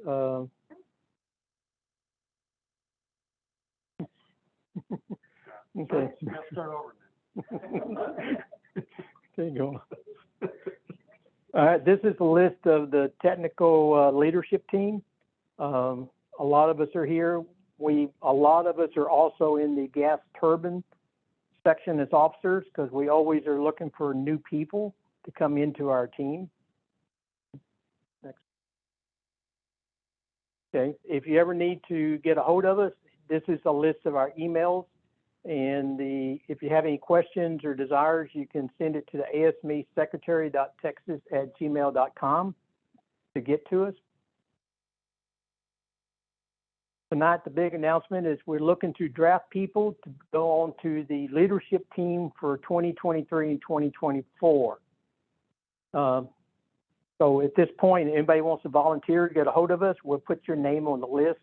Okay. Start over now. Okay, go. All right, this is a list of the technical leadership team. A lot of us are here. A lot of us are also in the gas turbine section as officers because we always are looking for new people to come into our team. Next. Okay, if you ever need to get a hold of us, this is a list of our emails. And if you have any questions or desires, you can send it to the asmesecretary.texas@gmail.com to get to us. Tonight, the big announcement is we're looking to draft people to go on to the leadership team for 2023 and 2024. So at this point, anybody wants to volunteer to get a hold of us, we'll put your name on the list.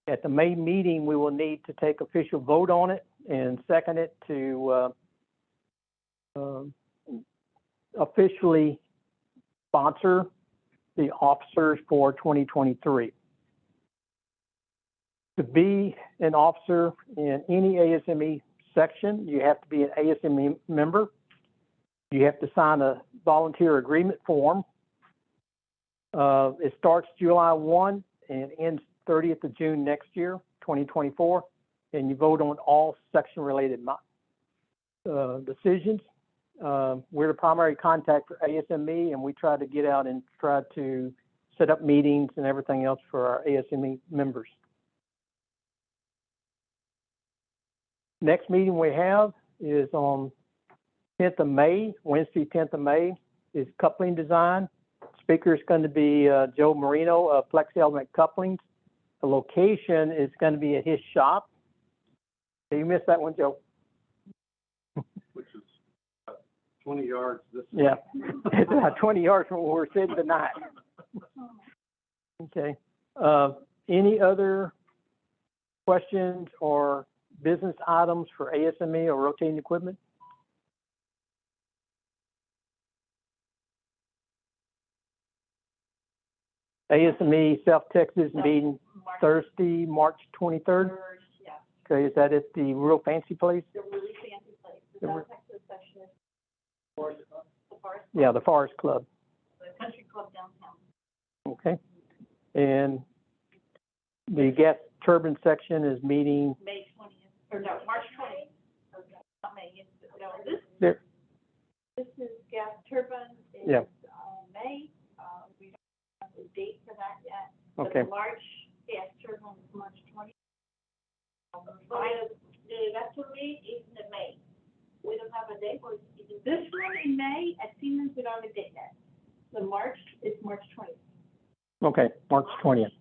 At the May meeting, we will need to take official vote on it and second it to officially sponsor the officers for 2023. To be an officer in any ASME section, you have to be an ASME member. You have to sign a volunteer agreement form. It starts July 1 and ends 30th of June next year, 2024, and you vote on all section-related decisions. We're the primary contact for ASME, and we try to get out and try to set up meetings and everything else for our ASME members. Next meeting we have is on 10th of May, Wednesday, 10th of May, is coupling design. Speaker is going to be Joe Marino of Flex Element Couplings. The location is going to be at his shop. So you missed that one, Joe. Which is 20 yards this way. Yeah, it's about 20 yards from where we're sitting tonight. Okay. Any other questions or business items for ASME or rotating equipment? ASME South Texas meeting Thursday, March 23rd. Yeah. Okay, is that at the real fancy place? The really fancy place. The South Texas section is the Forest Club. Yeah, the Forest Club. The Country Club downtown. Okay. And the gas turbine section is meeting May 20th, or no, March 20th. Okay. Not May. No, there. This is gas turbine. It's, Yeah. May. We don't have a date for that yet. But Okay. the March gas turbine is March 20th. The gas turbine is in May. We don't have a date for this one in May. At Siemens, we don't have a date yet. The March is March 20th. Okay, March 20th.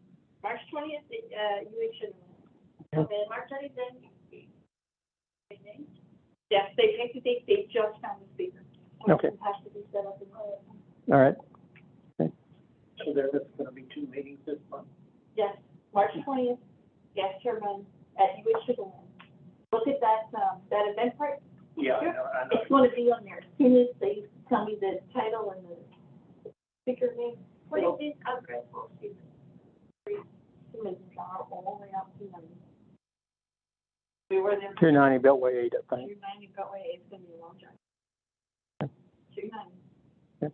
March 20th, UH. Okay, March 20th, then. Yes, they picked the date. They just found the speaker. Okay. It has to be set up in All right. Okay. So there's going to be 2 meetings this month. Yes, March 20th, gas turbine at UH. Look at that event part. Yeah, I know. It's going to be on there. As soon as they tell me the title and the speaker name. What is this address for speaker? Siemens all the way up to 90. We were there. 290 Beltway 8, I think. 290 Beltway 8 is going to be a long time. 290. Okay.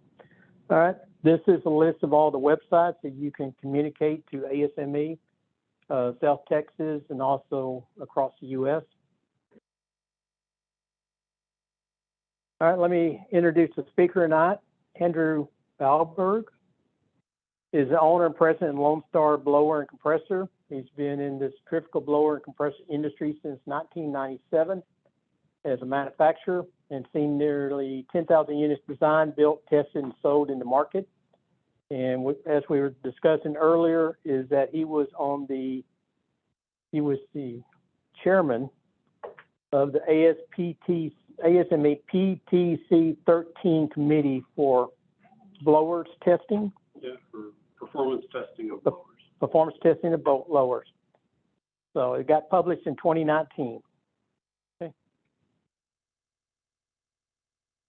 All right. This is a list of all the websites that you can communicate to ASME, South Texas, and also across the U.S. All right, let me introduce the speaker tonight. Andrew Balberg is the owner and president of Lone Star Blower and Compressor. He's been in this centrifugal blower and compressor industry since 1997 as a manufacturer and seen nearly 10,000 units designed, built, tested, and sold in the market. And as we were discussing earlier, is that he was the chairman of the ASME PTC 13 committee for blowers testing. Yeah, for performance testing of blowers. Performance testing of blowers. So it got published in 2019. Okay.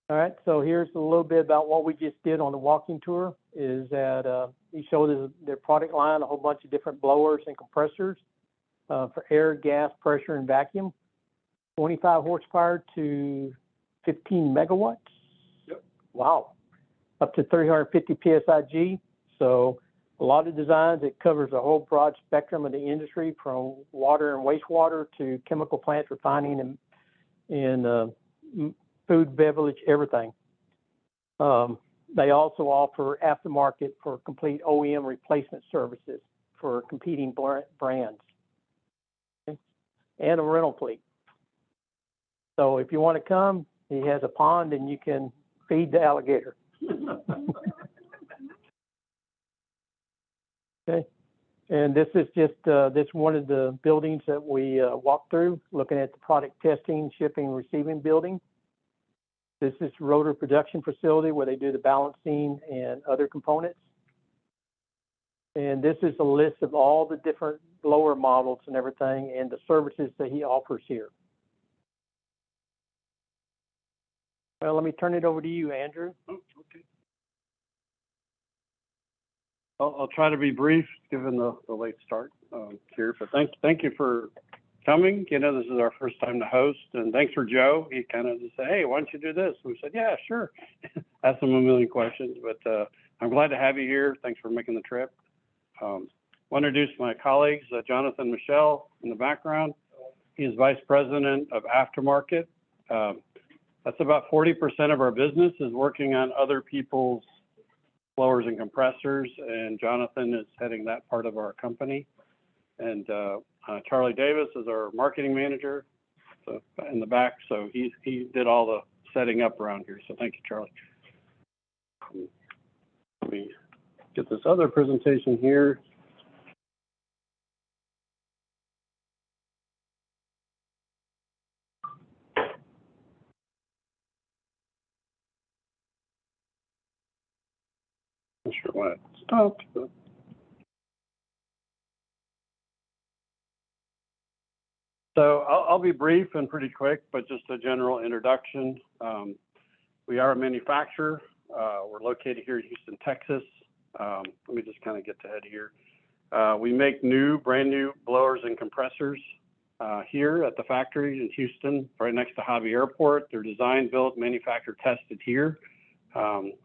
All right, so here's a little bit about what we just did on the walking tour. is that he showed us their product line, a whole bunch of different blowers and compressors for air, gas, pressure, and vacuum. 25 horsepower to 15 megawatts. Yep. Wow. Up to 350 psig. So a lot of designs. It covers a whole broad spectrum of the industry, from water and wastewater to chemical plants, refining, and food, beverage, everything. They also offer aftermarket for complete OEM replacement services for competing brands, okay? And a rental fleet. So if you want to come, he has a pond and you can feed the alligator. Okay. And this is just this one of the buildings that we walked through, looking at the product testing, shipping, receiving building. This is rotor production facility where they do the balancing and other components. And this is a list of all the different blower models and everything and the services that he offers here. Well, let me turn it over to you, Andrew. Oh, okay. I'll try to be brief, given the late start here, but thank you for coming. You know, this is our first time to host, and thanks for Joe. He kind of just said, hey, why don't you do this? We said, yeah, sure. Asked him a million questions, but I'm glad to have you here. Thanks for making the trip. I want to introduce my colleagues, Jonathan Michelle in the background. He is Vice President of Aftermarket. That's about 40% of our business is working on other people's blowers and compressors, and Jonathan is heading that part of our company. And Charlie Davis is our marketing manager, so in the back. So he did all the setting up around here. So thank you, Charlie. Let me get this other presentation here. Not sure why it stopped, but. So I'll be brief and pretty quick, but just a general introduction. We are a manufacturer. We're located here in Houston, Texas. Let me just kind of get to head here. We make brand new blowers and compressors here at the factory in Houston, right next to Hobby Airport. They're designed, built, manufactured, tested here.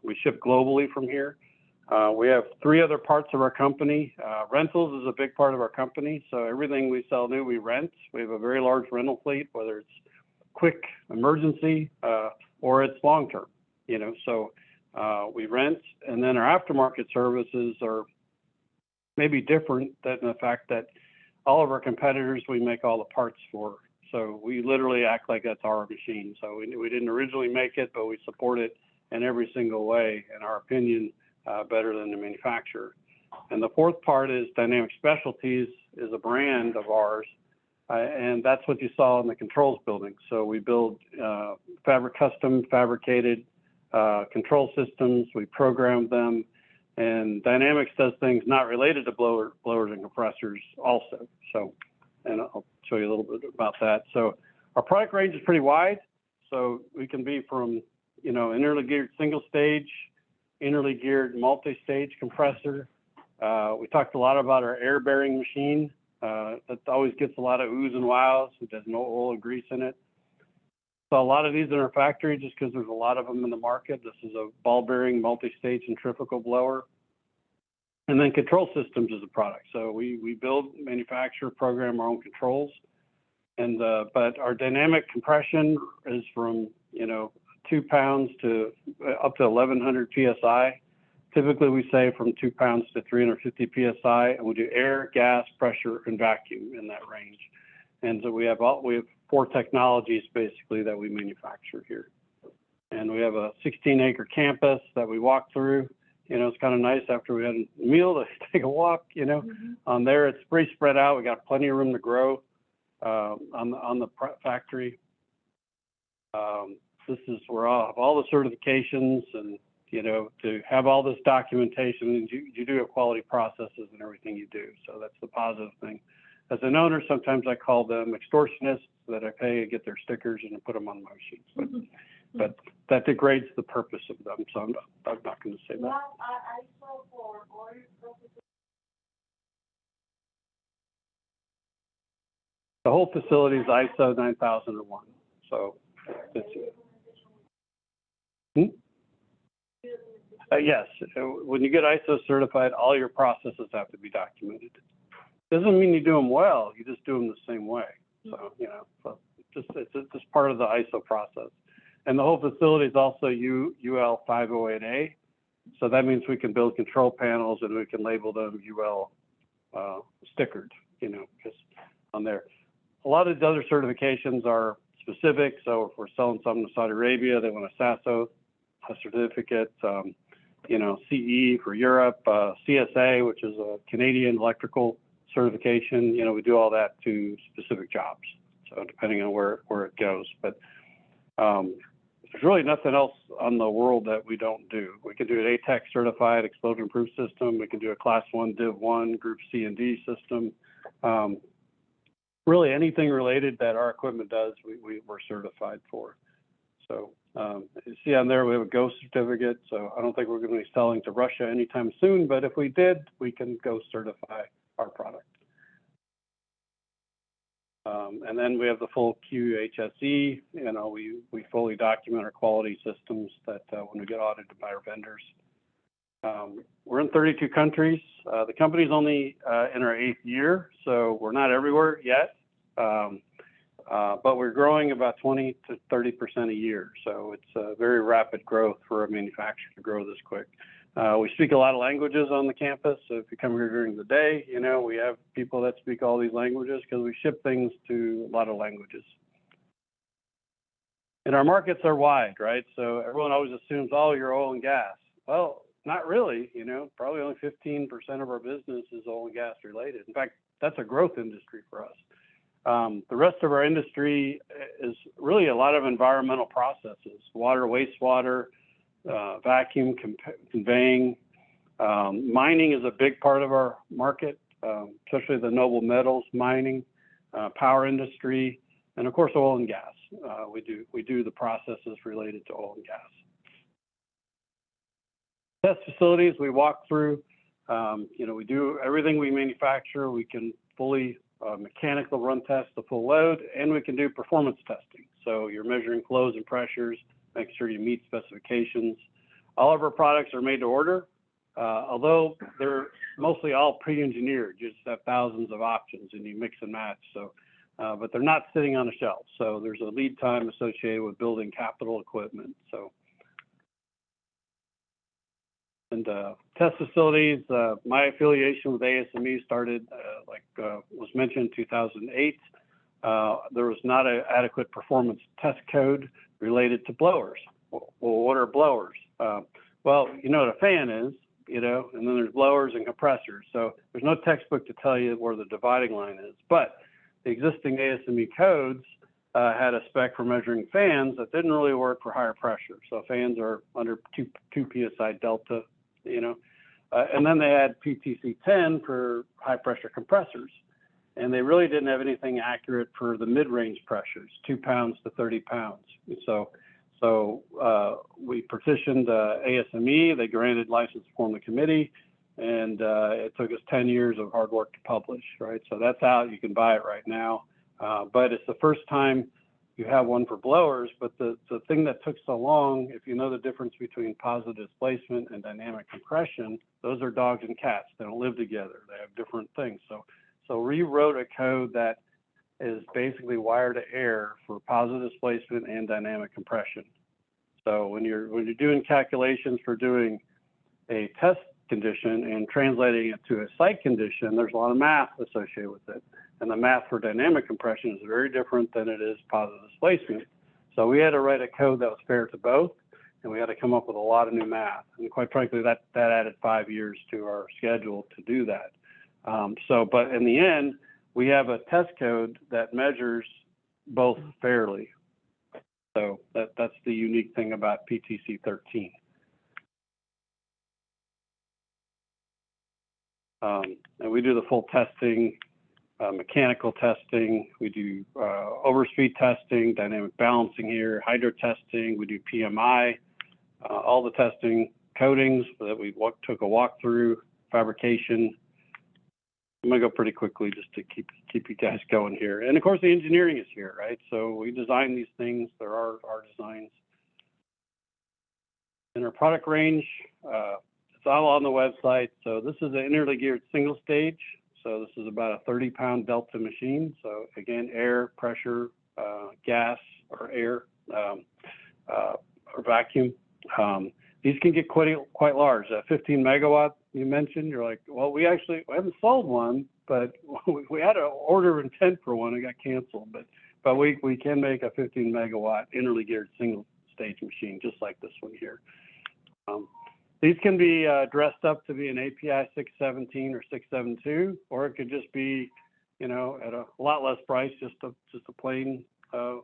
We ship globally from here. We have 3 other parts of our company. Rentals is a big part of our company. So everything we sell new, we rent. We have a very large rental fleet, whether it's quick emergency or it's long-term, you know. So we rent, and then our aftermarket services are maybe different than the fact that all of our competitors, we make all the parts for. So we literally act like that's our machine. So we didn't originally make it, but we support it in every single way, in our opinion, better than the manufacturer. And the fourth part is Dynamic Specialties is a brand of ours, and that's what you saw in the controls building. So we build custom fabricated control systems, we program them, and Dynamics does things not related to blowers and compressors also. So, and I'll show you a little bit about that. So our product range is pretty wide. So we can be from, you know, internally geared single stage, internally geared multi-stage compressor. We talked a lot about our air bearing machine. That always gets a lot of oohs and wows. It has no oil or grease in it. So a lot of these in our factory, just because there's a lot of them in the market. This is a ball bearing multi-stage centrifugal blower. And then control systems is a product. So we build, manufacture, program our own controls. And but our dynamic compression is from, you know, 2 pounds to up to 1,100 psi. Typically, we say from 2 pounds to 350 psi, and we do air, gas, pressure, and vacuum in that range. And so we have 4 technologies basically that we manufacture here. And we have a 16-acre campus that we walk through. You know, it's kind of nice after we had a meal to take a walk. You know, on there it's pretty spread out. We got plenty of room to grow on the factory. This is where I have all the certifications, and you know, to have all this documentation, and you do have quality processes in everything you do. So that's the positive thing. As an owner, sometimes I call them extortionists that I pay to get their stickers and put them on my machines. But but that degrades the purpose of them. So I'm not going to say that. Well, I saw for oil purposes. The whole facility is ISO 9001. So it's, yes, when you get ISO certified, all your processes have to be documented. Doesn't mean you do them well, you just do them the same way. So, you know, so it's just part of the ISO process. And the whole facility is also UL 508A. So that means we can build control panels and we can label them UL stickered, you know, because on there. A lot of the other certifications are specific. So if we're selling something to Saudi Arabia, they want a SASO certificate, you know, CE for Europe, CSA, which is a Canadian electrical certification. You know, we do all that to specific jobs. So depending on where it goes, but there's really nothing else on the world that we don't do. We can do an ATEX certified explosion proof system. We can do a class 1 Div 1 group C and D system. Really anything related that our equipment does, we're certified for. So you see on there, we have a GHOST certificate. So I don't think we're going to be selling to Russia anytime soon, but if we did, we can GHOST certify our product. And then we have the full QHSE. You know, we fully document our quality systems that when we get audited by our vendors. We're in 32 countries. The company's only in our 8th year, so we're not everywhere yet. But we're growing about 20 to 30% a year. So it's a very rapid growth for a manufacturer to grow this quick. We speak a lot of languages on the campus. So if you come here during the day, you know, we have people that speak all these languages because we ship things to a lot of languages. And our markets are wide, right? So everyone always assumes, oh, you're oil and gas. Well, not really, you know, probably only 15% of our business is oil and gas related. In fact, that's a growth industry for us. The rest of our industry is really a lot of environmental processes, water, wastewater, vacuum, conveying. Mining is a big part of our market, especially the noble metals mining, power industry, and of course, oil and gas. We do the processes related to oil and gas. Test facilities we walk through, you know, we do everything we manufacture. We can fully mechanical run test the full load, and we can do performance testing. So you're measuring flows and pressures, making sure you meet specifications. All of our products are made to order, although they're mostly all pre-engineered. You just have thousands of options and you mix and match. So, but they're not sitting on a shelf. So there's a lead time associated with building capital equipment. So, and test facilities, my affiliation with ASME started, was mentioned, 2008. There was not an adequate performance test code related to blowers. Well, what are blowers? Well, you know what a fan is, you know, and then there's blowers and compressors. So there's no textbook to tell you where the dividing line is. But the existing ASME codes had a spec for measuring fans that didn't really work for higher pressure. So fans are under 2 PSI delta, you know. And then they had PTC 10 for high pressure compressors. And they really didn't have anything accurate for the mid-range pressures, 2 pounds to 30 pounds. So we petitioned ASME. They granted license to form the committee, and it took us 10 years of hard work to publish, right? So that's out. You can buy it right now. But it's the first time you have one for blowers. But the thing that took so long, if you know the difference between positive displacement and dynamic compression, those are dogs and cats. They don't live together. They have different things. So rewrote a code that is basically wire to air for positive displacement and dynamic compression. So when you're doing calculations for doing a test condition and translating it to a site condition, there's a lot of math associated with it. And the math for dynamic compression is very different than it is positive displacement. So we had to write a code that was fair to both, and we had to come up with a lot of new math. And quite frankly, that added 5 years to our schedule to do that. But in the end, we have a test code that measures both fairly. So that's the unique thing about PTC 13. And we do the full testing, mechanical testing. We do overspeed testing, dynamic balancing here, hydro testing. We do PMI, all the testing, coatings that we took a walkthrough, fabrication. I'm gonna go pretty quickly just to keep you guys going here. And of course, the engineering is here, right? So we design these things. There are our designs. In our product range, it's all on the website. So this is an interly geared single stage. So this is about a 30-pound Delta machine. So again, air, pressure, gas, or air, or vacuum. These can get quite large. That 15 megawatt you mentioned, you're like, well, we haven't sold one, but we had an order of intent for one. It got canceled, but we can make a 15 megawatt interly geared single stage machine, just like this one here. These can be dressed up to be an API 617 or 672, or it could just be, you know, at a lot less price, just a plain, I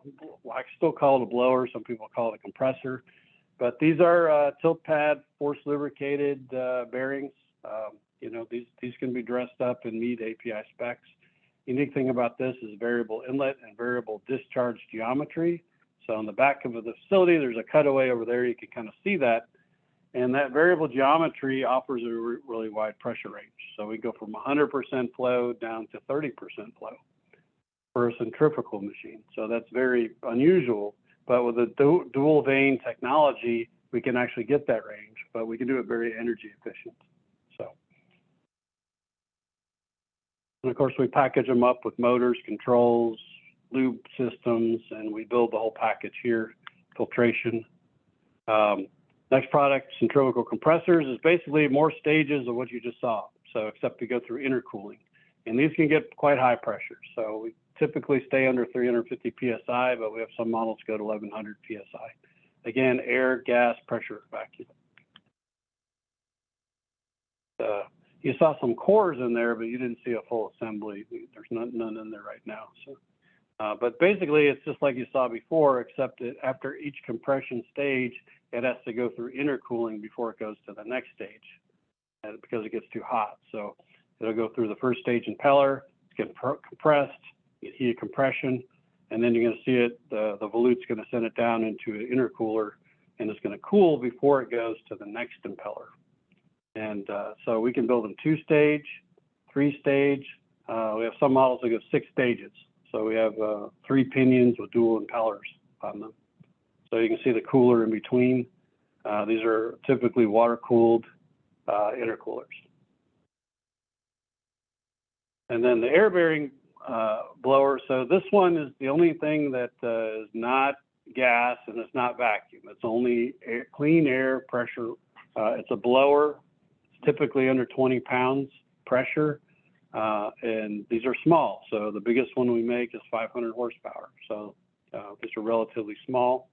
still call it a blower. Some people call it a compressor. But these are tilt pad, force lubricated bearings. You know, these can be dressed up and meet API specs. Unique thing about this is variable inlet and variable discharge geometry. So on the back of the facility, there's a cutaway over there. You can kind of see that. And that variable geometry offers a really wide pressure range. So we go from 100% flow down to 30% flow for a centrifugal machine. So that's very unusual. But with the dual vane technology, we can actually get that range, but we can do it very energy efficient. So, and of course, we package them up with motors, controls, lube systems, and we build the whole package here, filtration. Next product, centrifugal compressors, is basically more stages of what you just saw. So except we go through intercooling. And these can get quite high pressure. So we typically stay under 350 PSI, but we have some models go to 1100 PSI. Again, air, gas, pressure, vacuum. You saw some cores in there, but you didn't see a full assembly. There's none in there right now. So, but basically, it's just like you saw before, except that after each compression stage, it has to go through intercooling before it goes to the next stage, because it gets too hot. So it'll go through the first stage impeller, it's getting compressed, heat compression, and then you're going to see it, the volute's going to send it down into an intercooler, and it's going to cool before it goes to the next impeller. And so we can build them 2-stage, 3-stage. We have some models that go 6 stages. So we have 3 pinions with dual impellers on them. So you can see the cooler in between. These are typically water-cooled intercoolers. And then the air-bearing blower. So this one is the only thing that is not gas and it's not vacuum. It's only clean air pressure. It's a blower. It's typically under 20 pounds pressure. And these are small. So the biggest one we make is 500 horsepower. So these are relatively small.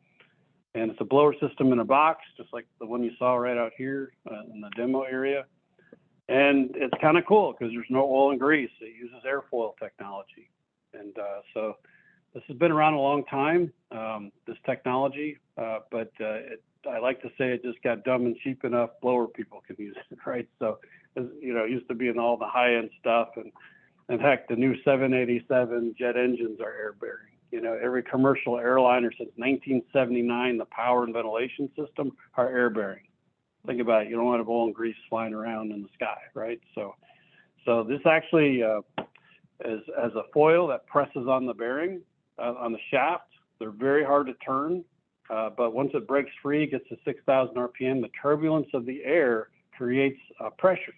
And it's a blower system in a box, just like the one you saw right out here in the demo area. And it's kind of cool because there's no oil and grease. It uses airfoil technology. And so this has been around a long time, this technology, but I like to say it just got dumb and cheap enough blower people can use it, right? So, you know, it used to be in all the high-end stuff. And heck, the new 787 jet engines are air-bearing. You know, every commercial airliner since 1979, the power and ventilation system are air-bearing. Think about it. You don't want to have oil and grease flying around in the sky, right? So this actually is as a foil that presses on the bearing, on the shaft. They're very hard to turn, but once it breaks free, gets to 6,000 RPM, the turbulence of the air creates pressure,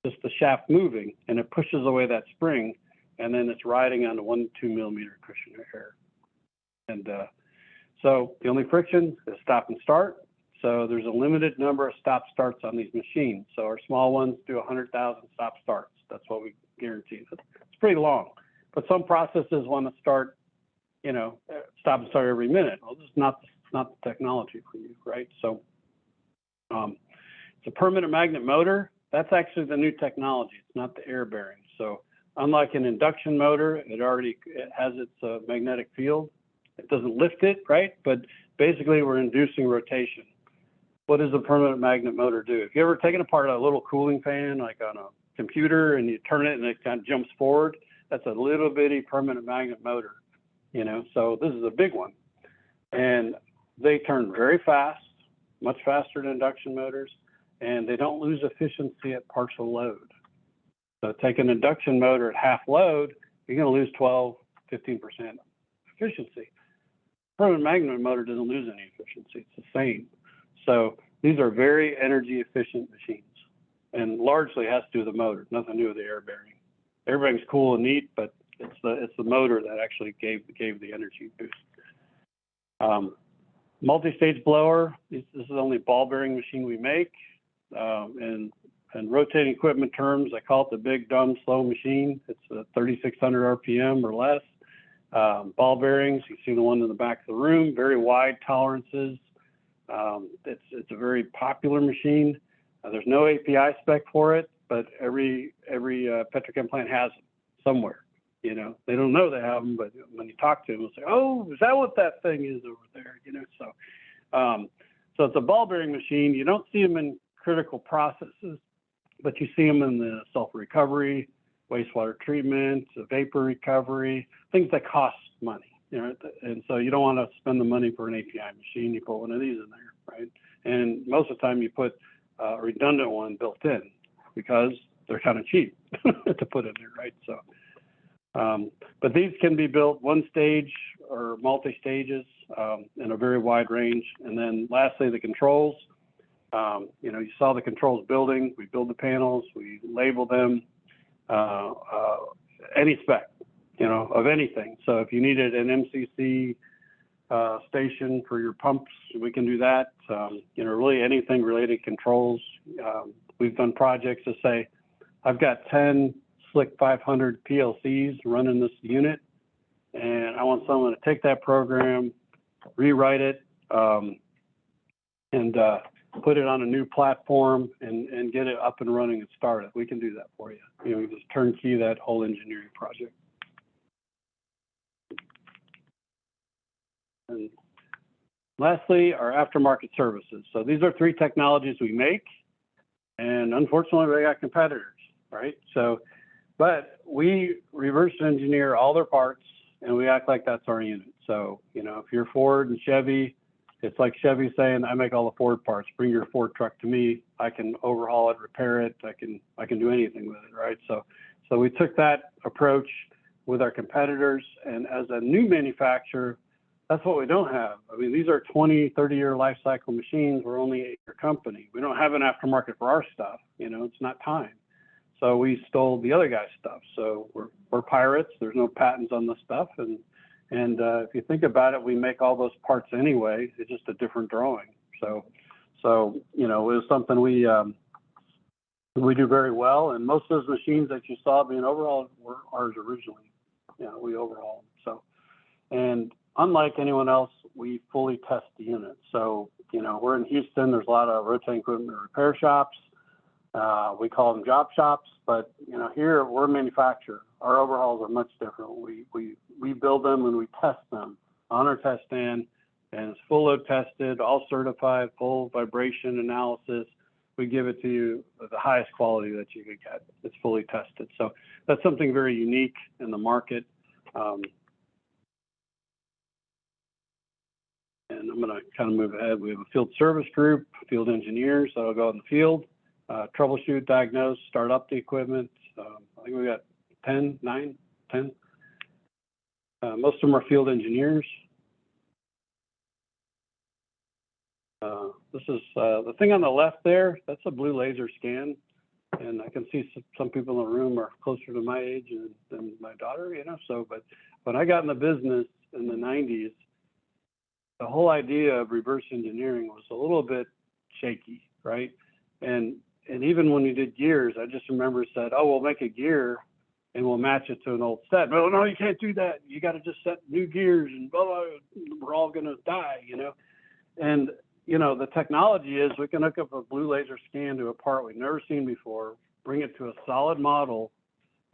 just the shaft moving, and it pushes away that spring, and then it's riding on a 1 to 2 millimeter cushion of air. And so the only friction is stop and start. So there's a limited number of stop starts on these machines. So our small ones do 100,000 stop starts. That's what we guarantee. It's pretty long, but some processes want to start, you know, stop and start every minute. Well, this is not the technology for you, right? So it's a permanent magnet motor. That's actually the new technology. It's not the air bearing. So unlike an induction motor, it has its magnetic field. It doesn't lift it, right? But basically we're inducing rotation. What does a permanent magnet motor do? If you ever taken apart a little cooling fan, like on a computer, and you turn it and it kind of jumps forward, That's a little bitty permanent magnet motor, you know, so this is a big one. And they turn very fast, much faster than induction motors, and they don't lose efficiency at partial load. So take an induction motor at half load, you're going to lose 12, 15% efficiency. Permanent magnet motor doesn't lose any efficiency. It's the same. So these are very energy efficient machines, and largely has to do with the motor, nothing to do with the air bearing. Air bearing's cool and neat, but it's the motor that actually gave the energy boost. Multi-stage blower. This is the only ball bearing machine we make. And rotating equipment terms, I call it the big, dumb, slow machine. It's 3,600 RPM or less. Ball bearings, you see the one in the back of the room, very wide tolerances. It's a very popular machine. There's no API spec for it, but every petrochem plant has them somewhere. You know, they don't know they have them, but when you talk to them, they'll say, "Oh, is that what that thing is over there?" You know, so it's a ball bearing machine. You don't see them in critical processes, but you see them in the sulfur recovery, wastewater treatment, vapor recovery, things that cost money. You know, and so you don't want to spend the money for an API machine. You put one of these in there, right? And most of the time you put a redundant one built in because they're kind of cheap to put in there, right? So, but these can be built one stage or multi-stages in a very wide range. And then lastly, the controls. You know, you saw the controls building. We build the panels, we label them, any spec, you know, of anything. So if you needed an MCC station for your pumps, we can do that. You know, really anything related to controls. We've done projects to say, I've got 10 Slick 500 PLCs running this unit, and I want someone to take that program, rewrite it, and put it on a new platform and get it up and running and started. We can do that for you. You know, we just turnkey that whole engineering project. And lastly, our aftermarket services. So these are 3 technologies we make, and unfortunately, they got competitors, right? So, but we reverse engineer all their parts, and we act like that's our unit. So, you know, if you're Ford and Chevy, it's like Chevy saying, I make all the Ford parts, bring your Ford truck to me. I can overhaul it, repair it. I can do anything with it, right? So we took that approach with our competitors, and as a new manufacturer, that's what we don't have. I mean, these are 20, 30-year life cycle machines. We're only a 8-year company. We don't have an aftermarket for our stuff. You know, it's not time. So we stole the other guy's stuff. So we're pirates. There's no patents on the stuff. And if you think about it, we make all those parts anyway. It's just a different drawing. So you know, it was something we do very well. And most of those machines that you saw being overhauled were ours originally. You know, we overhauled them. So, and unlike anyone else, we fully test the unit. So, you know, we're in Houston. There's a lot of rotating equipment repair shops. We call them job shops, but you know, here we're a manufacturer. Our overhauls are much different. We build them and we test them on our test stand, and it's full load tested, all certified, full vibration analysis. We give it to you at the highest quality that you could get. It's fully tested. So that's something very unique in the market. And I'm going to kind of move ahead. We have a field service group, field engineers that'll go in the field, troubleshoot, diagnose, start up the equipment. I think we got 10. Most of them are field engineers. This is the thing on the left there. That's a blue laser scan. And I can see some people in the room are closer to my age than my daughter, you know. So, but when I got in the business in the 90s, the whole idea of reverse engineering was a little bit shaky, right? And even when we did gears, I just remember said, oh, we'll make a gear and we'll match it to an old set. No, you can't do that. You got to just set new gears and blah, blah, we're all going to die, you know? And, you know, the technology is we can hook up a blue laser scan to a part we've never seen before, bring it to a solid model.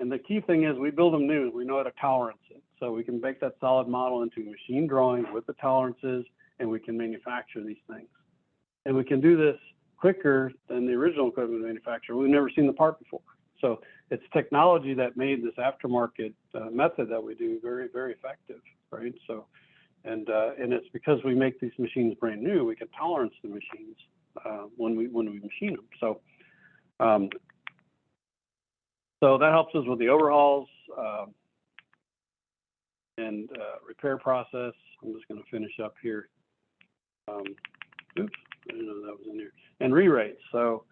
And the key thing is we build them new. We know how to tolerance it. So we can make that solid model into a machine drawing with the tolerances, and we can manufacture these things. And we can do this quicker than the original equipment manufacturer. We've never seen the part before. So it's technology that made this aftermarket method that we do very, very effective, right? So, and it's because we make these machines brand new, we can tolerance the machines when we machine them. So, so that helps us with the overhauls and repair process. I'm just going to finish up here. Oops, I didn't know that was in there. And re-rates. So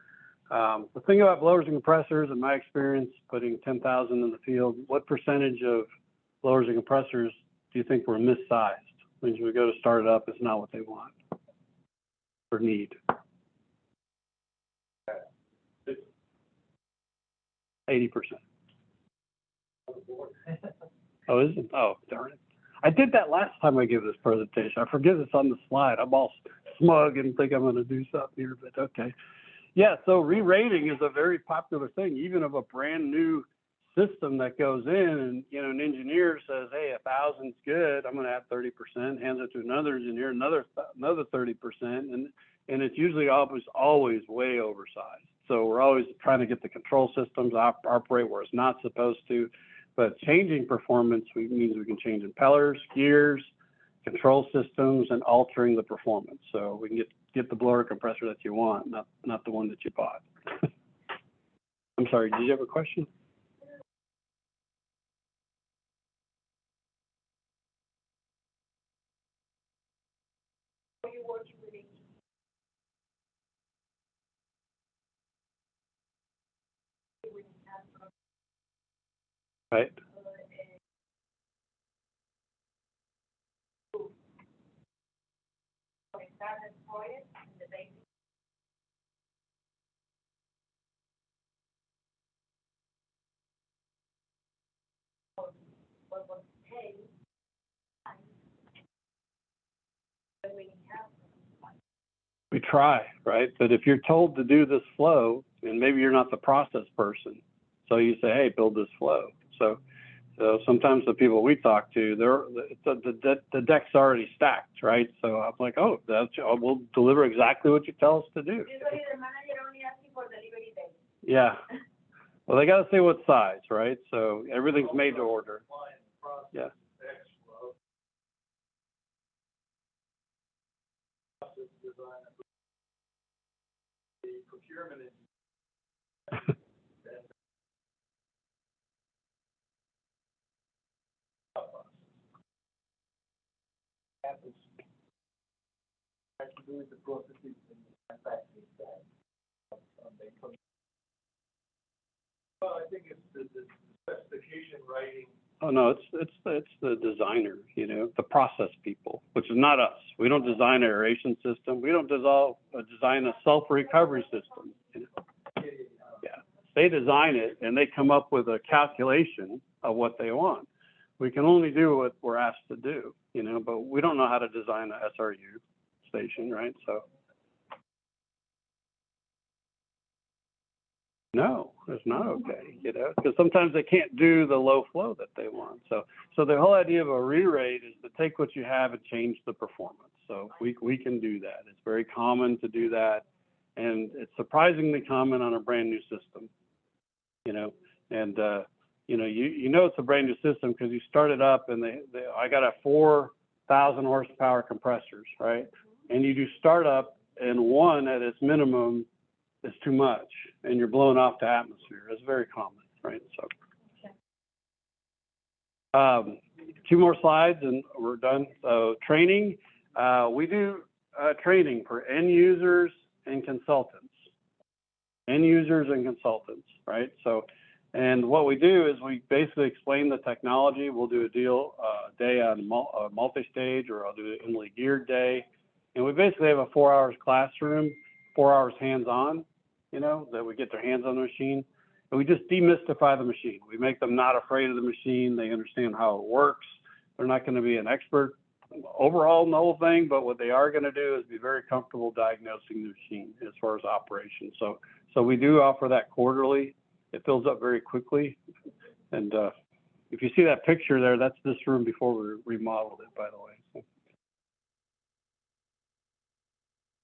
the thing about blowers and compressors, in my experience, putting 10,000 in the field, what percentage of blowers and compressors do you think were missized? When we go to start it up, it's not what they want or need. 80%. Oh, is it? Oh, darn it. I did that last time I gave this presentation. I forget it's on the slide. I'm all smug and think I'm going to do something here, but okay. Yeah, so re-rating is a very popular thing, even of a brand new system that goes in and, you know, an engineer says, hey, 1,000's good, I'm going to add 30%, hands it to another engineer, another 30%, and it's usually always way oversized. So we're always trying to get the control systems operate where it's not supposed to, but changing performance means we can change impellers, gears, control systems, and altering the performance. So we can get the blower compressor that you want, not the one that you bought. I'm sorry, did you have a question? Right. We try, right? But if you're told to do this flow, and maybe you're not the process person, so you say, hey, build this flow. So sometimes the people we talk to, the deck's already stacked, right? So I'm like, oh, we'll deliver exactly what you tell us to do. Yeah. Well, they got to say what size, right? So everything's made to order. Yeah. Well, I think it's the specification writing. Oh no, it's the designer, you know, the process people, which is not us. We don't design an aeration system. We don't design a self-recovery system. You know? Yeah, they design it and they come up with a calculation of what they want. We can only do what we're asked to do, you know, but we don't know how to design a SRU station, right? So. No, it's not okay, you know, because sometimes they can't do the low flow that they want. So the whole idea of a re-rate is to take what you have and change the performance. So we can do that. It's very common to do that, and it's surprisingly common on a brand new system, you know. And you know it's a brand new system because you start it up and I got a 4,000 horsepower compressors, right? And you do start up and one at its minimum is too much and you're blowing off to atmosphere. It's very common, right? So 2 more slides and we're done. So training, we do training for end users and consultants. End users and consultants, right? So, and what we do is we basically explain the technology. We'll do a day on multi-stage, or I'll do an inlay geared day. And we basically have a 4 hours classroom, 4 hours hands-on, you know, that we get their hands on the machine. And we just demystify the machine. We make them not afraid of the machine. They understand how it works. They're not going to be an expert overall in the whole thing, but what they are going to do is be very comfortable diagnosing the machine as far as operation. So we do offer that quarterly. It fills up very quickly. And if you see that picture there, that's this room before we remodeled it, by the way.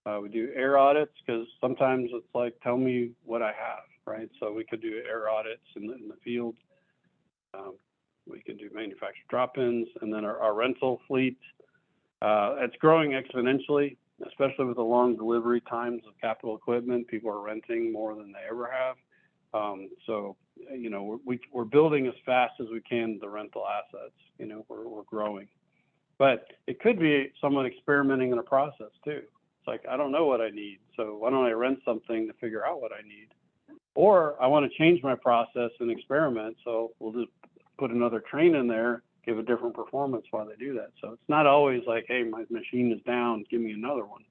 So, we do air audits because sometimes it's like, tell me what I have. right? So we could do air audits in the field. We can do manufactured drop-ins, and then our rental fleet, it's growing exponentially, especially with the long delivery times of capital equipment. People are renting more than they ever have. So, you know, we're building as fast as we can the rental assets. You know, we're growing. But it could be someone experimenting in a process too. It's like, I don't know what I need, so why don't I rent something to figure out what I need? Or I want to change my process and experiment, so we'll just put another train in there, give a different performance while they do that. So it's not always like, hey, my machine is down, give me another one.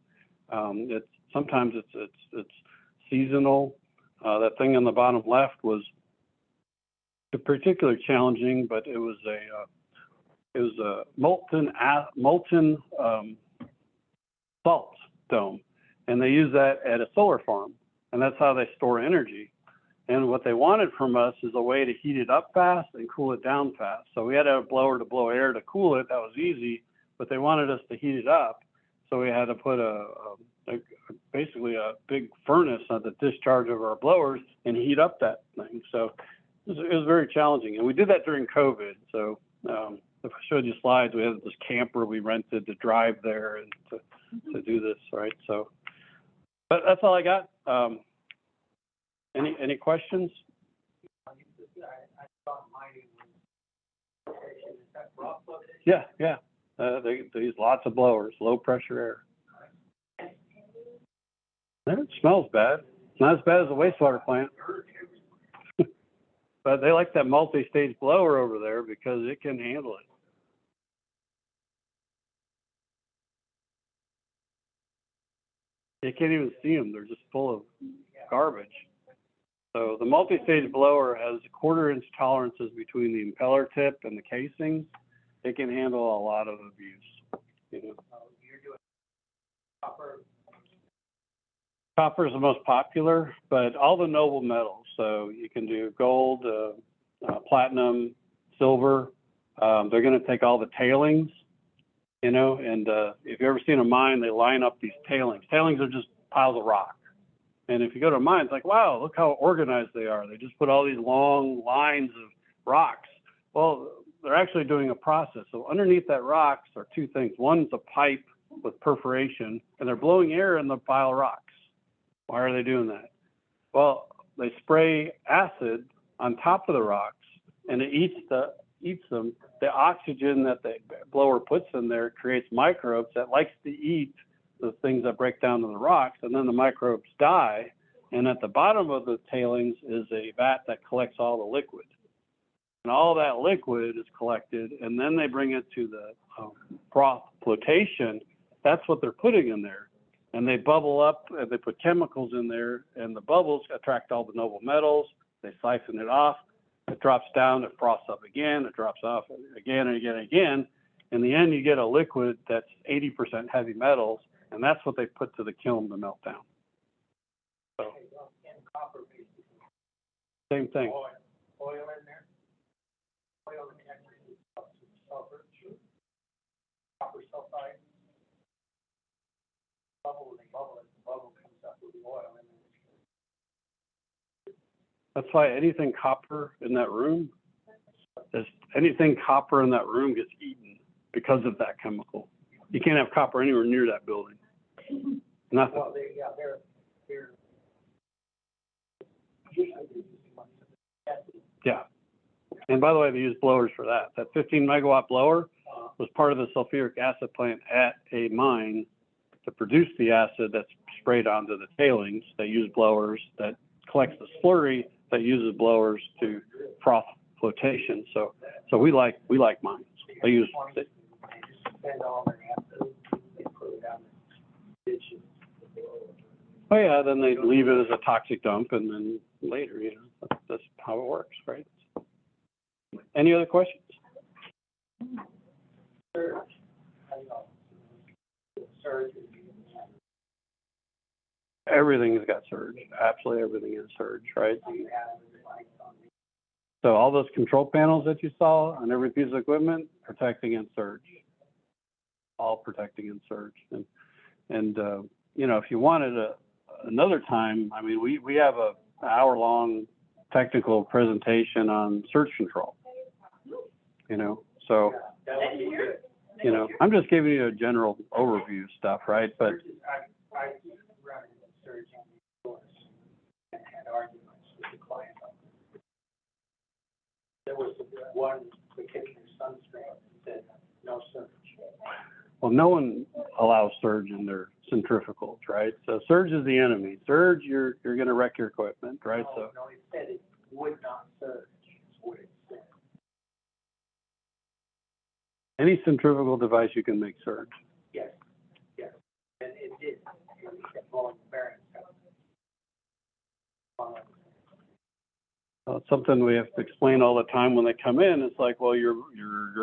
Sometimes it's seasonal. That thing on the bottom left was particularly challenging, but it was a molten salt dome, and they use that at a solar farm, and that's how they store energy. And what they wanted from us is a way to heat it up fast and cool it down fast. So we had to have a blower to blow air to cool it. That was easy, but they wanted us to heat it up. So we had to put basically a big furnace on the discharge of our blowers and heat up that thing. So it was very challenging. And we did that during COVID. So if I showed you slides, we had this camper we rented to drive there and to do this, right? So, but that's all I got. Any questions? Yeah. They use lots of blowers, low pressure air. It smells bad. Not as bad as a wastewater plant. But they like that multi-stage blower over there because it can handle it. You can't even see them. They're just full of garbage. So the multi-stage blower has 1/4-inch tolerances between the impeller tip and the casings. It can handle a lot of abuse. You know. You're doing copper. Copper is the most popular, but all the noble metals. So you can do gold, platinum, silver. They're going to take all the tailings, you know, and if you've ever seen a mine, they line up these tailings. Tailings are just piles of rock. And if you go to a mine, it's like, wow, look how organized they are. They just put all these long lines of rocks. Well, they're actually doing a process. So underneath that rocks are two things. One's a pipe with perforation, and they're blowing air in the pile of rocks. Why are they doing that? Well, they spray acid on top of the rocks, and it eats them. The oxygen that the blower puts in there creates microbes that likes to eat the things that break down to the rocks, and then the microbes die. And at the bottom of the tailings is a vat that collects all the liquid. And all that liquid is collected, and then they bring it to the froth flotation. That's what they're putting in there. And they bubble up, and they put chemicals in there, and the bubbles attract all the noble metals. They siphon it off. It drops down, it froths up again, it drops off again and again and again. In the end, you get a liquid that's 80% heavy metals, and that's what they put to the kiln to melt down. So, And copper, basically. same thing. Oil in there. Oil and actually sulfur, copper sulfide. Bubble, when they bubble it, the bubble comes up with the oil in it. That's why anything copper in that room, anything copper in that room gets eaten because of that chemical. You can't have copper anywhere near that building. Nothing. Well, they're usually using much of the Yeah. And by the way, they use blowers for that. That 15 megawatt blower was part of the sulfuric acid plant at a mine to produce the acid that's sprayed onto the tailings. They use blowers that collects the slurry that uses blowers to froth flotation. So we like mines. They use. They just spend all their acid, they put it down the ditches. Oh yeah, then they leave it as a toxic dump, and then later, you know, that's how it works, right? Any other questions? Surge. Surge. Everything has got surge. Absolutely everything is surge, right? So all those control panels that you saw on every piece of equipment protect against surge. All protect against surge. And you know, if you wanted another time, I mean, we have a hour-long technical presentation on surge control. You know, so, you know, I'm just giving you a general overview stuff, right? But I keep running a surge on these doors and had arguments with the client. There was one particular sunscreen that said no surge. well, no one allows surge in their centrifugals, right? So surge is the enemy. Surge, you're going to wreck your equipment, right? So No, it said it would not surge, is what it said. any centrifugal device you can make surge. Yes, yes, and it did. It kept blowing the bearings out. It's something we have to explain all the time when they come in. It's like, well, your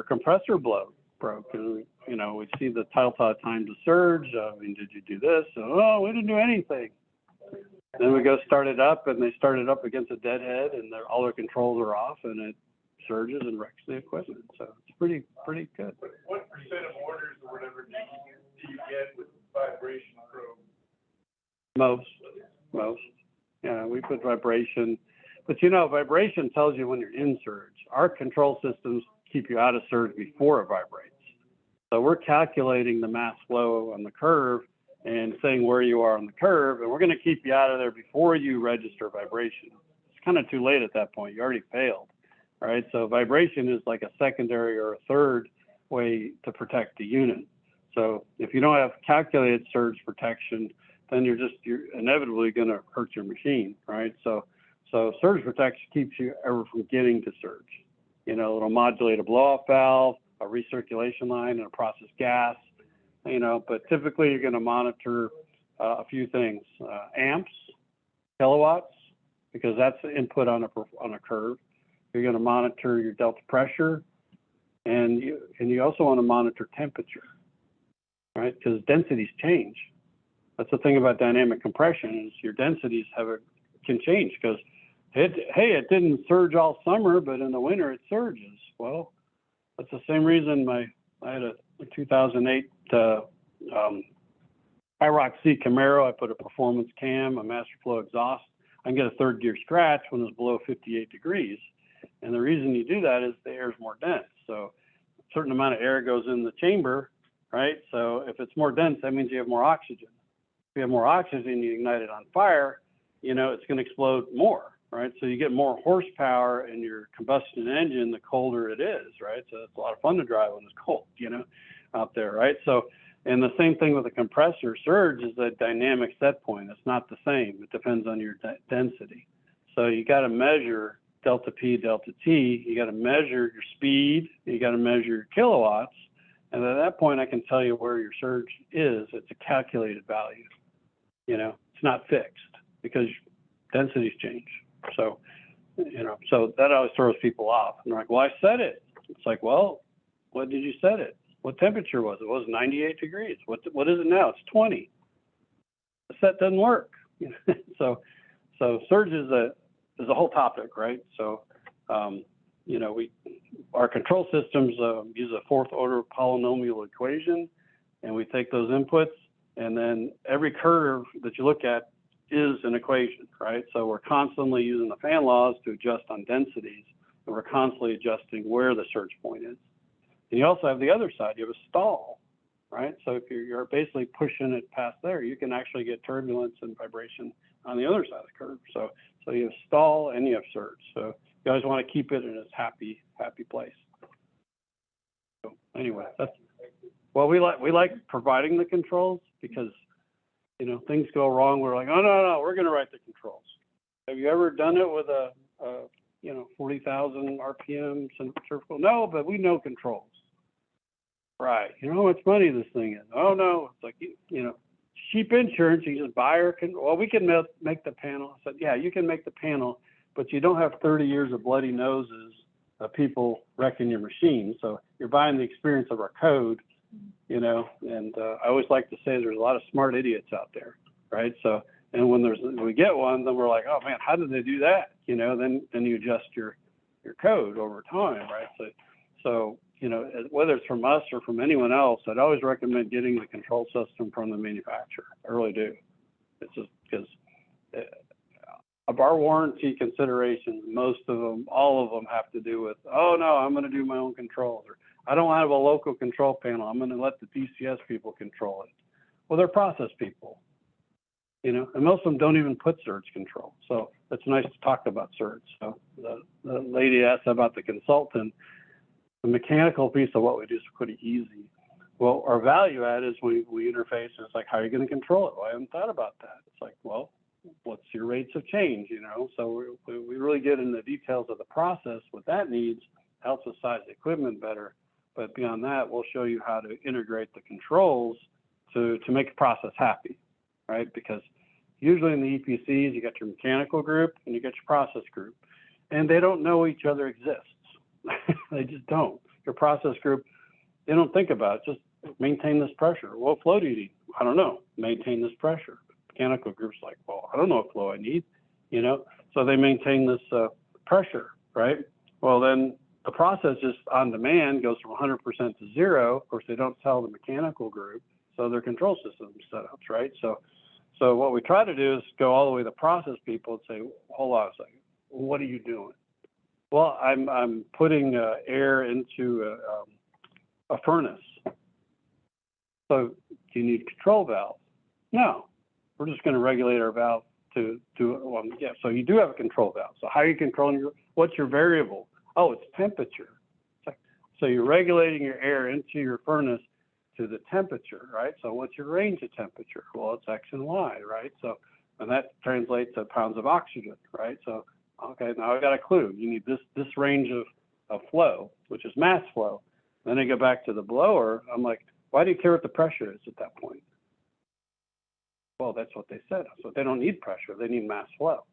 compressor broke, and you know, we see the telltale time to surge. I mean, did you do this? Oh, we didn't do anything. Then we go start it up, and they start it up against a deadhead, and all their controls are off, and it surges and wrecks the equipment. So it's pretty good. What percent of orders or whatever do you get with vibration probe? Most. Yeah, we put vibration. But you know, vibration tells you when you're in surge. Our control systems keep you out of surge before it vibrates. So we're calculating the mass flow on the curve and saying where you are on the curve, and we're going to keep you out of there before you register vibration. It's kind of too late at that point. You already failed, right? So vibration is like a secondary or a third way to protect the unit. So if you don't have calculated surge protection, then you're inevitably going to hurt your machine, right? So surge protection keeps you ever from getting to surge. You know, it'll modulate a blow-off valve, a recirculation line, and a process gas, you know, but typically you're going to monitor a few things, amps, kilowatts, because that's the input on a curve. You're going to monitor your delta pressure, and you also want to monitor temperature, right? Because densities change. That's the thing about dynamic compression is your densities can change because it didn't surge all summer, but in the winter it surges. Well, that's the same reason I had a 2008 IROC C Camaro. I put a performance cam, a master flow exhaust. I can get a third gear scratch when it's below 58 degrees. And the reason you do that is the air is more dense. So a certain amount of air goes in the chamber, right? So if it's more dense, that means you have more oxygen. If you have more oxygen, you ignite it on fire, you know, it's going to explode more, right? So you get more horsepower in your combustion engine the colder it is, right? So it's a lot of fun to drive when it's cold, you know, out there, right? So, and the same thing with the compressor. Surge is a dynamic set point. It's not the same. It depends on your density. So you got to measure delta P, delta T. You got to measure your speed. You got to measure your kilowatts. And at that point, I can tell you where your surge is. It's a calculated value. You know, it's not fixed because densities change. So, you know, so that always throws people off. And they're like, well, I set it. It's like, well, what did you set it? What temperature was it? It was 98 degrees. What is it now? It's 20. The set doesn't work. So surge is a whole topic, right? So, you know, our control systems use a fourth order polynomial equation, and we take those inputs, and then every curve that you look at is an equation, right? So we're constantly using the fan laws to adjust on densities, and we're constantly adjusting where the surge point is. And you also have the other side. You have a stall, right? So if you're basically pushing it past there, you can actually get turbulence and vibration on the other side of the curve. So you have stall and you have surge. So you always want to keep it in its happy place. So anyway, well, we like providing the controls because, you know, things go wrong. We're like, oh, no, we're going to write the controls. Have you ever done it with a 40,000 RPM centrifugal? No, but we know controls. Right. You know how much money this thing is? Oh, no. It's like, you know, cheap insurance. You just buy well, we can make the panel. I said, yeah, you can make the panel, but you don't have 30 years of bloody noses of people wrecking your machine. So you're buying the experience of our code, you know, and I always like to say there's a lot of smart idiots out there, right? So, and when we get one, then we're like, oh man, how did they do that? You know, then you adjust your code over time, right? So, you know, whether it's from us or from anyone else, I'd always recommend getting the control system from the manufacturer. I really do. It's just because of our warranty considerations, most of them, all of them have to do with, oh no, I'm going to do my own controls, or I don't have a local control panel. I'm going to let the DCS people control it. Well, they're process people, you know, and most of them don't even put surge control. So it's nice to talk about surge. So the lady asked about the consultant. The mechanical piece of what we do is pretty easy. Well, our value add is we interface. It's like, how are you going to control it? Well, I haven't thought about that. It's like, well, what's your rates of change, you know? So we really get into the details of the process. What that needs helps us size the equipment better. But beyond that, we'll show you how to integrate the controls to make the process happy, right? Because usually in the EPCs, you got your mechanical group and you got your process group, and they don't know each other exists. They just don't. Your process group, they don't think about it. Just maintain this pressure. What flow do you need? I don't know. Maintain this pressure. Mechanical group's like, well, I don't know what flow I need, you know? So they maintain this pressure, right? Well, then the process just on demand goes from 100% to 0. Of course, they don't tell the mechanical group, so their control system setups, right? So what we try to do is go all the way to the process people and say, hold on a second, what are you doing? Well, I'm putting air into a furnace. So do you need control valve? No, we're just going to regulate our valve to well, yeah. So you do have a control valve. So how are you controlling what's your variable? Oh, it's temperature. So you're regulating your air into your furnace to the temperature, right? So what's your range of temperature? Well, it's X and Y, right? So, and that translates to pounds of oxygen, right? So, okay, now I got a clue. You need this range of flow, which is mass flow. Then I go back to the blower. I'm like, why do you care what the pressure is at that point? Well, that's what they said. So they don't need pressure. They need mass flow.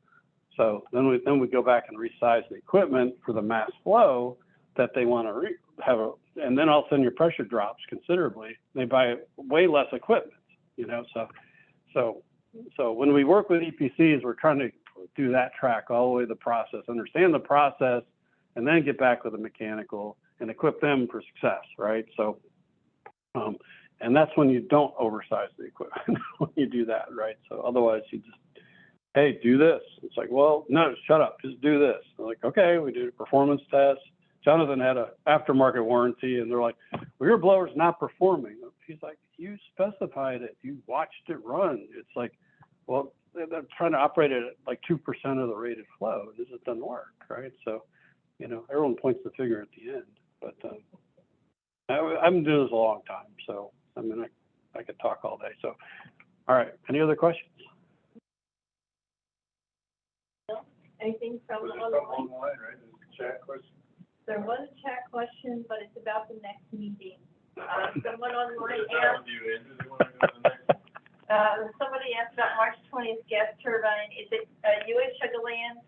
So then we go back and resize the equipment for the mass flow that they want to have, and then all of a sudden your pressure drops considerably. They buy way less equipment, you know. So when we work with EPCs, we're trying to do that track all the way to the process, understand the process, and then get back with the mechanical and equip them for success, right? So, and that's when you don't oversize the equipment when you do that, right? So otherwise you just, hey, do this. It's like, well, no, shut up, just do this. I'm like, okay, we did a performance test. Jonathan had an aftermarket warranty, and they're like, well, your blower's not performing. He's like, you specified it. You watched it run. It's like, well, they're trying to operate it at like 2% of the rated flow. This just doesn't work, right? So, you know, everyone points the finger at the end. But I've been doing this a long time, so I mean, I could talk all day. So, all right, any other questions? Anything from Was the there something online? online, right? There's a chat question? There was a chat question, but it's about the next meeting. Someone online Is that asked, with you, Andrew? Do you want to go to the next one? somebody asked about March 20th gas turbine. Is it UH Sugarland?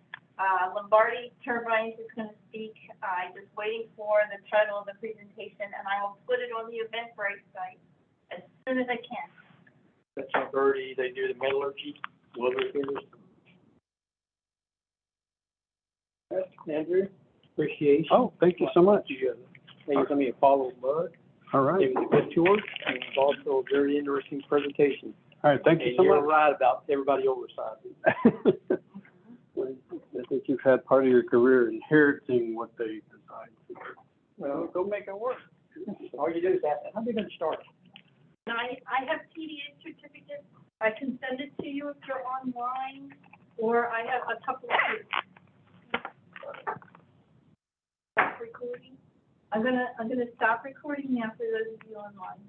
Lombardi Turbines is going to speak. I'm just waiting for the title of the presentation, and I will put it on the Eventbrite site as soon as I can. That's Alberti, they do the metallurgy, lubricators. Andrew, appreciation. Oh, thank you so much. You sent me a follow bug, All right. gave me a good tour, and it's also a very interesting presentation. All right, thank you And so you're much. right about everybody oversizing. I think you've had part of your career inheriting what they designed. Well, go make it work. All you do is ask, how are they going to start? And I have PDA certificates. I can send it to you if you're online, or I have a couple of stop recording. I'm gonna stop recording now for those of you online.